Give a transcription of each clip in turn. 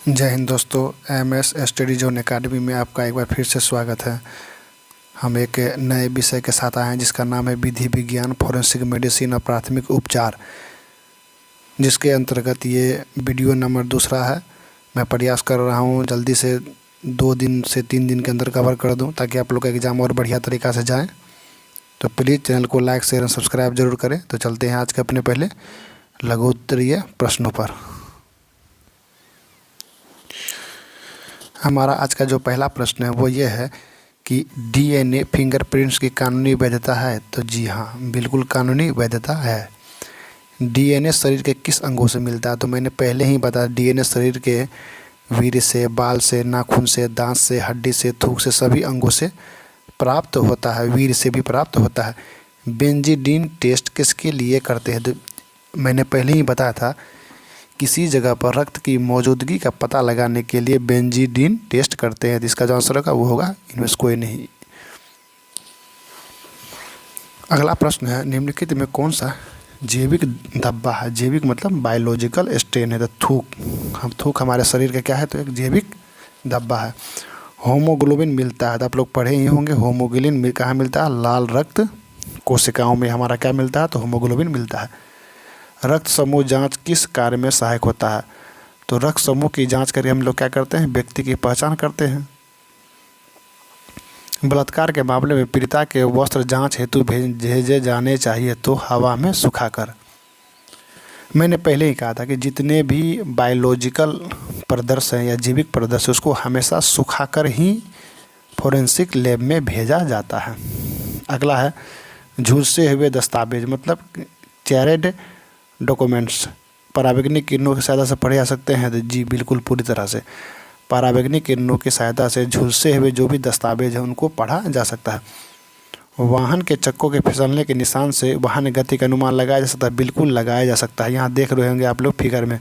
जय हिंद दोस्तों। MS study zone academy में आपका एक बार फिर से स्वागत है। हम एक नए विषय के साथ आए हैं जिसका नाम है विधि विज्ञान, फोरेंसिक मेडिसिन और प्राथमिक उपचार, जिसके अंतर्गत ये वीडियो नंबर दूसरा है। मैं प्रयास कर रहा हूँ जल्दी से 2 दिन से 3 दिन के अंदर कवर कर दूँ ताकि आप लोग का एग्ज़ाम और बढ़िया तरीक़ा से जाए। तो प्लीज़ चैनल को लाइक, शेयर और सब्सक्राइब जरूर करें। तो चलते हैं आज के अपने पहले लघु उत्तरीय प्रश्नों पर। हमारा आज का जो पहला प्रश्न है वो ये है कि डीएनए फिंगरप्रिंट्स की कानूनी वैधता है। तो जी हाँ, बिल्कुल कानूनी वैधता है। डीएनए शरीर के किस अंगों से मिलता है? तो मैंने पहले ही बताया, डीएनए शरीर के वीर्य से, बाल से, नाखून से, दांत से, हड्डी से, थूक से, सभी अंगों से प्राप्त होता है। वीर्य से भी प्राप्त होता है। बेंजीडीन टेस्ट किसके लिए करते हैं? तो मैंने पहले ही बताया था, किसी जगह पर रक्त की मौजूदगी का पता लगाने के लिए बेंजीडीन टेस्ट करते हैं। जिसका जो आंसर होगा वो होगा इनमें से कोई नहीं। अगला प्रश्न है, निम्नलिखित में कौन सा जैविक धब्बा है? जैविक मतलब बायोलॉजिकल स्टेन है। तो थूक हमारे शरीर का क्या है? तो एक जैविक धब्बा है। होमोग्लोबिन मिलता है, तो आप लोग पढ़े ही होंगे। होमोग्लोबिन कहाँ मिलता है? लाल रक्त कोशिकाओं में हमारा क्या मिलता है? तो होमोग्लोबिन मिलता है। रक्त समूह जांच किस कार्य में सहायक होता है? तो रक्त समूह की जांच करके हम लोग क्या करते हैं? व्यक्ति की पहचान करते हैं। बलात्कार के मामले में पीड़िता के वस्त्र जांच हेतु भेजे जाने चाहिए, तो हवा में सुखाकर। मैंने पहले ही कहा था कि जितने भी बायोलॉजिकल प्रदर्श हैं या जैविक प्रदर्श, उसको हमेशा सुखाकर ही फोरेंसिक लैब में भेजा जाता है। अगला है, झुलसे हुए दस्तावेज मतलब चैरेड डॉक्यूमेंट्स पराबैंगनी किरणों की सहायता से पढ़े जा सकते हैं। तो जी बिल्कुल, पूरी तरह से पराबैंगनी किरणों की सहायता से झुलसे हुए जो भी दस्तावेज हैं उनको पढ़ा जा सकता है। वाहन के चक्कों के फिसलने के निशान से वाहन गति का अनुमान लगाया जा सकता है। बिल्कुल लगाया जा सकता है। यहाँ देख रहे होंगे आप लोग फिगर में,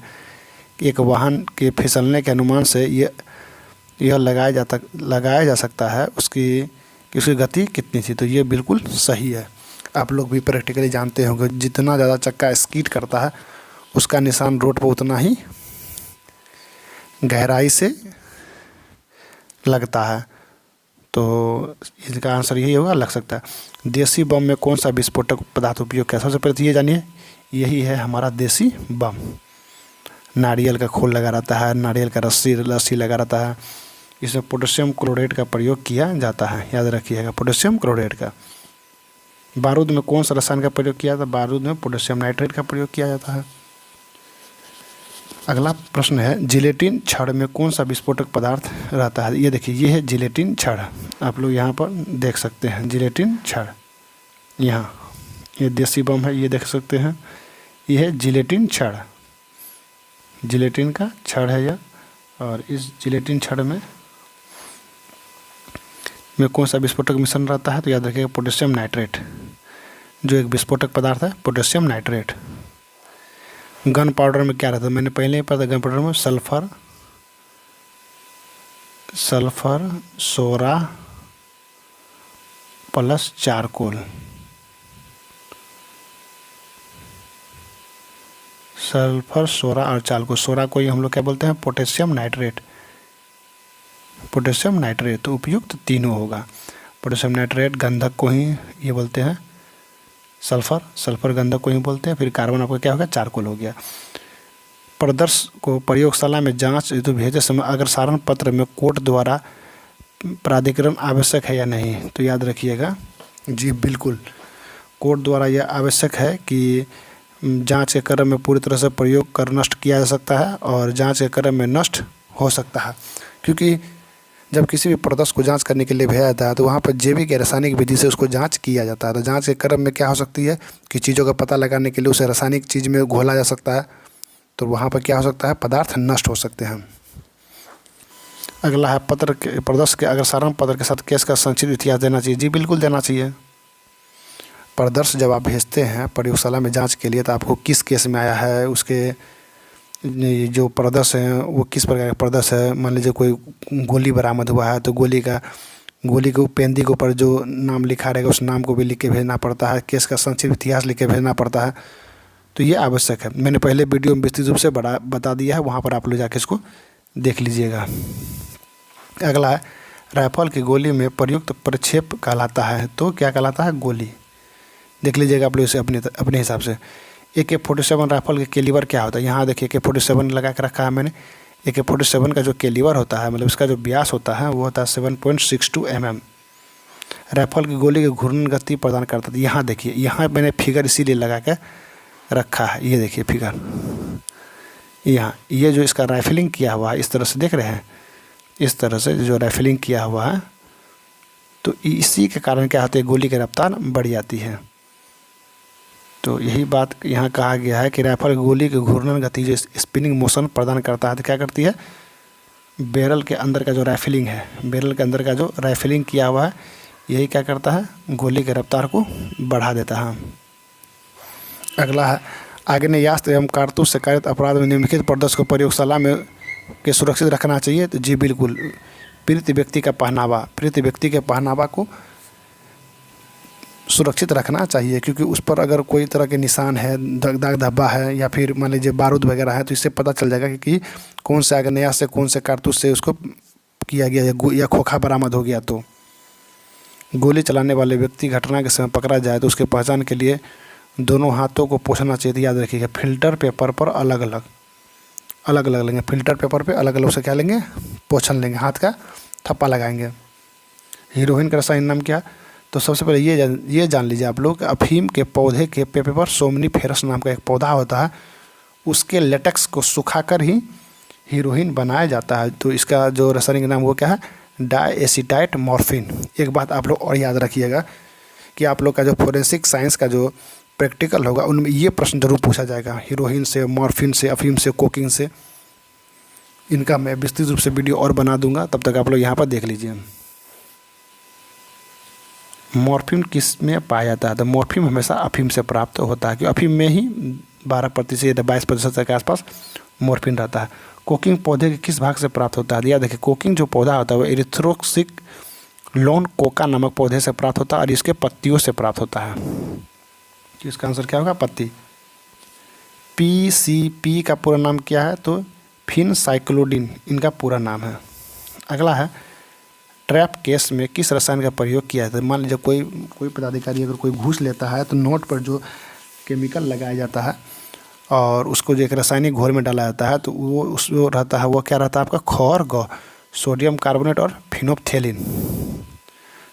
एक वाहन के फिसलने के अनुमान से यह लगाया जा सकता है उसकी गति कितनी थी। तो ये बिल्कुल सही है। आप लोग भी प्रैक्टिकली जानते होंगे, जितना ज़्यादा चक्का स्कीड करता है उसका निशान रोड पर उतना ही गहराई से लगता है। तो इसका आंसर यही होगा, लग सकता है। देसी बम में कौन सा विस्फोटक पदार्थ उपयोग किया? सबसे पहले तो ये जानिए, यही है हमारा देसी बम। नारियल का खोल लगा रहता है, नारियल का रस्सी लगा रहता है। इसमें पोटेशियम क्लोराइड का प्रयोग किया जाता है, याद रखिएगा, पोटेशियम क्लोराइड का। बारूद में कौन सा रसायन का प्रयोग किया जाता है? बारूद में पोटेशियम नाइट्रेट का प्रयोग किया जाता है। अगला प्रश्न है, जिलेटिन छड़ में कौन सा विस्फोटक पदार्थ रहता है? ये देखिए, ये है जिलेटिन छड़। आप लोग यहाँ पर देख सकते हैं जिलेटिन छड़। यहाँ ये देसी बम है, ये देख सकते हैं, ये है जिलेटिन छड़। जिलेटिन का छड़ है यह। और इस जिलेटिन छड़ में कौन सा विस्फोटक मिश्रण रहता है? तो याद रखिएगा, पोटेशियम नाइट्रेट। जो एक विस्फोटक पदार्थ है पोटेशियम नाइट्रेट। गन पाउडर में क्या रहता है? मैंने पहले ही पता, गन पाउडर में सल्फर सोरा प्लस चारकोल। सल्फर, सोरा और चारकोल। सोरा को ही हम लोग क्या बोलते हैं? Potassium nitrate. पोटेशियम नाइट्रेट तो उपयुक्त तीनों होगा। पोटेशियम नाइट्रेट गंधक को ही ये बोलते हैं सल्फर गंधक को ही बोलते हैं। फिर कार्बन आपका क्या होगा? चारकोल हो गया। प्रदर्श को प्रयोगशाला में जांच हेतु भेजते समय अगर सारण पत्र में कोर्ट द्वारा प्राधिकरण आवश्यक है या नहीं? तो याद रखिएगा, जी बिल्कुल, कोर्ट द्वारा यह आवश्यक है कि जांच के क्रम में पूरी तरह से प्रयोग कर नष्ट किया जा सकता है और जांच के क्रम में नष्ट हो सकता है। क्योंकि जब किसी भी प्रदर्श को जांच करने के लिए भेजा जाता है तो वहाँ पर जैविक या रासायनिक विधि से उसको जांच किया जाता है। तो जांच के क्रम में क्या हो सकती है कि चीज़ों का पता लगाने के लिए उसे रासायनिक चीज़ में घोला जा सकता है। तो वहाँ पर क्या हो सकता है? पदार्थ नष्ट हो सकते हैं। अगला है, प्रदर्श के अगर सारण पत्र के साथ केस का संक्षिप्त इतिहास देना चाहिए? जी बिल्कुल देना चाहिए। प्रदर्श जब आप भेजते हैं प्रयोगशाला में जाँच के लिए तो आपको किस केस में आया है, उसके जो प्रदर्श हैं वो किस प्रकार का प्रदर्श है। मान लीजिए कोई गोली बरामद हुआ है तो गोली के पेंदी के ऊपर जो नाम लिखा रहेगा उस नाम को भी लिख के भेजना पड़ता है। केस का संक्षिप्त इतिहास लिख के भेजना पड़ता है। तो ये आवश्यक है। मैंने पहले वीडियो में विस्तृत रूप से बता दिया है, वहाँ पर आप लोग जाके इसको देख लीजिएगा। अगला है राइफल की गोली में प्रयुक्त प्रक्षेप कहलाता है, तो क्या कहलाता है? गोली। देख लीजिएगा आप लोग इसे अपने हिसाब से। AK-47 राइफल के कैलिबर क्या होता है? यहाँ देखिए AK-47 लगा के रखा है मैंने। AK-47 का जो कैलिबर होता है, मतलब इसका जो व्यास होता है वो होता है 7.62 mm। राइफल की गोली की घूर्णन गति प्रदान करता है। यहाँ देखिए, यहाँ मैंने फिगर इसीलिए लगा के रखा है, ये देखिए फिगर, यहाँ ये जो इसका राइफलिंग किया हुआ है इस तरह से देख रहे हैं, इस तरह से जो राइफलिंग किया हुआ है, तो इसी के कारण क्या होता है, गोली की रफ्तार बढ़ जाती है। तो यही बात यहाँ कहा गया है कि राइफल गोली की घूर्णन गति जो स्पिनिंग मोशन प्रदान करता है, तो क्या करती है, बैरल के अंदर का जो राइफलिंग है, बैरल के अंदर का जो राइफलिंग किया हुआ है, यही क्या करता है, गोली की रफ्तार को बढ़ा देता है। अगला है आग्नेयास्त्र एवं कारतूस से कारित अपराध में निम्नलिखित प्रदर्श को प्रयोगशाला में के सुरक्षित रखना चाहिए। तो जी बिल्कुल, पीड़ित व्यक्ति का पहनावा, पीड़ित व्यक्ति के पहनावा को सुरक्षित रखना चाहिए, क्योंकि उस पर अगर कोई तरह के निशान है, दाग धब्बा है, या फिर मान लीजिए बारूद वगैरह है, तो इससे पता चल जाएगा कि कौन से आग्नेयास्त्र से, कौन से कारतूस से उसको किया गया या खोखा बरामद हो गया। तो गोली चलाने वाले व्यक्ति घटना के समय पकड़ा जाए तो उसके पहचान के लिए दोनों हाथों को पोंछना चाहिए। याद रखिएगा, फिल्टर पेपर पर अलग अलग लेंगे, फिल्टर पेपर पे अलग अलग से क्या लेंगे, पोंछन लेंगे, हाथ का थप्पा लगाएंगे। हीरोइन का रसायन नाम क्या? तो सबसे पहले ये जान लीजिए आप लोग, अफीम के पौधे के पेपर सोमनीफेरस नाम का एक पौधा होता है, उसके लेटेक्स को सुखाकर ही हीरोइन बनाया जाता है। तो इसका जो रासायनिक नाम वो क्या है, डायएसिटाइट मॉर्फिन। एक बात आप लोग और याद रखिएगा कि आप लोग का जो फोरेंसिक साइंस का जो प्रैक्टिकल होगा उनमें ये प्रश्न जरूर पूछा जाएगा, हीरोइन से, मॉर्फिन से, अफीम से, कोकिंग से। इनका मैं विस्तृत रूप से वीडियो और बना दूंगा, तब तक आप लोग यहाँ पर देख लीजिए। मॉर्फिन किस में पाया जाता है? तो मॉर्फिन हमेशा अफीम से प्राप्त होता है, क्योंकि अफीम में ही 12% या 22% के आसपास मॉर्फिन रहता है। कोकिंग पौधे के किस भाग से प्राप्त होता है? याद देखिए, कोकिंग जो पौधा होता है वो एरिथ्रोक्सिक लोन कोका नामक पौधे से प्राप्त होता है और इसके पत्तियों से प्राप्त होता है। तो इसका आंसर क्या होगा, पत्ती। PCP का पूरा नाम क्या है? तो फिनसाइक्लोडीन इनका पूरा नाम है। अगला है ट्रैप केस में किस रसायन का प्रयोग किया जाता है? मान लीजिए कोई पदाधिकारी अगर कोई घूस लेता है तो नोट पर जो केमिकल लगाया जाता है और उसको जो एक रासायनिक घोल में डाला जाता है, तो वो रहता है, वो क्या रहता है आपका, खौर ग सोडियम कार्बोनेट और फिनोप्थेलिन।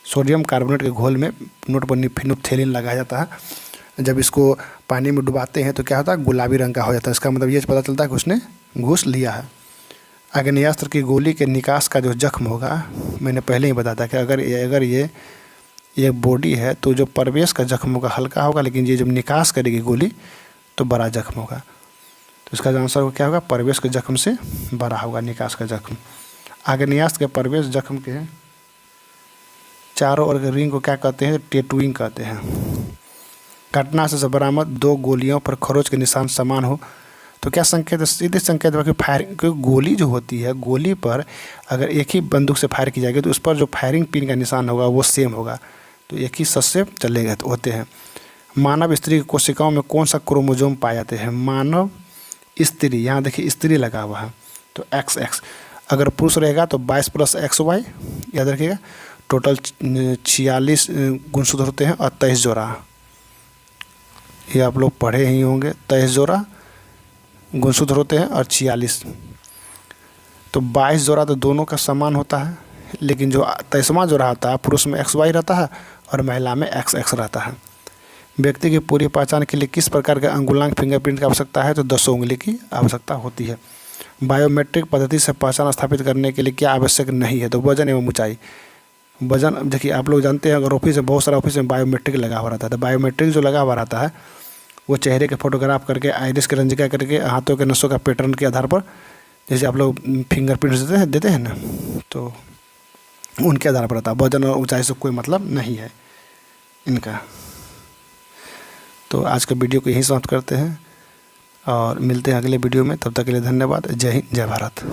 सोडियम कार्बोनेट के घोल में नोट पर फिनोप्थेलिन लगाया जाता है। जब इसको पानी में डुबाते हैं तो क्या होता है, गुलाबी रंग का हो जाता है। इसका मतलब ये पता चलता है कि उसने घूस लिया है। आग्नेयास्त्र की गोली के निकास का जो जख्म होगा, मैंने पहले ही बताया था कि अगर ये बॉडी है तो जो प्रवेश का जख्म होगा हल्का होगा, लेकिन ये जब निकास करेगी गोली तो बड़ा जख्म होगा। तो इसका आंसर क्या होगा, प्रवेश के जख्म से बड़ा होगा निकास का जख्म। आग्नेयास्त्र के प्रवेश जख्म के चारों ओर के रिंग को क्या कहते हैं, टेटुइंग कहते हैं। घटना से बरामद 2 गोलियों पर खरोच के निशान समान हो तो क्या संकेत है? सीधे संकेत है कि फायरिंग, क्योंकि गोली जो होती है, गोली पर अगर एक ही बंदूक से फायर की जाएगी तो उस पर जो फायरिंग पिन का निशान होगा वो सेम होगा, तो एक ही सच से चलेगा होते हैं। मानव स्त्री की कोशिकाओं में कौन सा क्रोमोजोम पाए जाते हैं? मानव स्त्री, यहाँ देखिए स्त्री लगा हुआ है तो XX। अगर पुरुष रहेगा तो 22 + XY, याद रखिएगा। टोटल 46 गुणसूत्र होते हैं और 23 जोड़ा, ये आप लोग पढ़े ही होंगे। 23 जोड़ा गुणसूत्र होते हैं और 46, तो 22 जोड़ा तो दोनों का समान होता है, लेकिन जो 23वां जोड़ा होता है पुरुष में XY रहता है और महिला में XX रहता है। व्यक्ति की पूरी पहचान के लिए किस प्रकार के अंगुलांक फिंगरप्रिंट की आवश्यकता है? तो 10 उंगली की आवश्यकता होती है। बायोमेट्रिक पद्धति से पहचान स्थापित करने के लिए क्या आवश्यक नहीं है? तो वजन एवं ऊंचाई। वजन देखिए, आप लोग जानते हैं अगर ऑफिस में, बहुत सारा ऑफिस में बायोमेट्रिक लगा हुआ रहता है, तो बायोमेट्रिक जो लगा हुआ रहता है वो चेहरे के फोटोग्राफ करके, आइरिस के रंजिका करके, हाथों के नसों का पैटर्न के आधार पर, जैसे आप लोग फिंगरप्रिंट्स देते हैं ना, तो उनके आधार पर रहता है। वजन और ऊंचाई से कोई मतलब नहीं है इनका। तो आज का वीडियो को यहीं समाप्त करते हैं और मिलते हैं अगले वीडियो में। तब तक के लिए धन्यवाद। जय हिंद, जय भारत।